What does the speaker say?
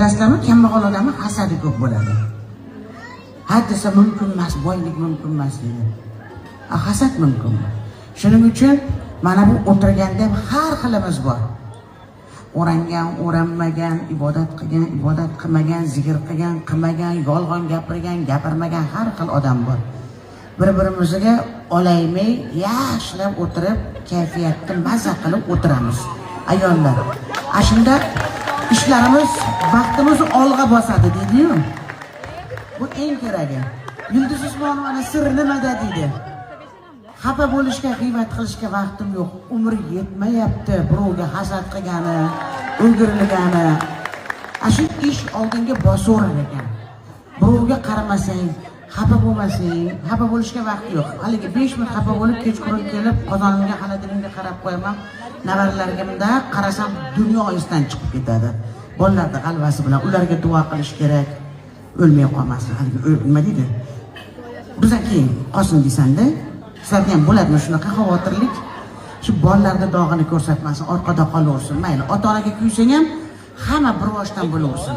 Bilasizlarmi, kambag'al odamni hasadi ko'p bo'ladi. Ha desa mumkin emas, boylik mumkin emas deydi. Hasad mumkin. Shuning uchun mana bu o'tirganda har xilimiz bor. O'rangan, o'ranmagan, ibodat qilgan, ibodat qilmagan, zikr qilgan, qilmagan, yolg'on gapirgan, gapirmagan har xil odam bor. Bir-birimizga olaymay, yaxshilab o'tirib, kayfiyatni mazza qilib o'tiramiz. Ayollar, shunda ishlarimiz, vaqtimiz olg'a bosadi deydi-yu. Bu eng keragi. Yulduz Usmonovaning siri nimada deydi? Xafa bo'lishga, g'iybat qilishga vaqtim yo'q. Umr yetmayapti. Birovga hasad qilgani, o'ldirilgani. Shu ish oldinga bosaverar ekan. Birovga qaramasang, xafa bo'lmasang, xafa bo'lishga vaqt yo'q. Haligi 5 minut xafa bo'lib kechqurun kelib, qozonimga, xalatirimga qarab qo'yaman. Navaralarimga qarasam, dunyo esdan chiqib ketadi. Bolalarning qalbasi bilan ularga duo qilish kerak. O'lmay qolmasin. Haligi nima deydi? Bizdan keyin qosim desanda, sizlarga ham bo'ladimi shunaqa xavotirlik? Shu bolalarning dog'ini ko'rsatmasin, orqada qolaversin. Mayli, ota-onaga kuysang ham hamma bir boshdan bo'laversin.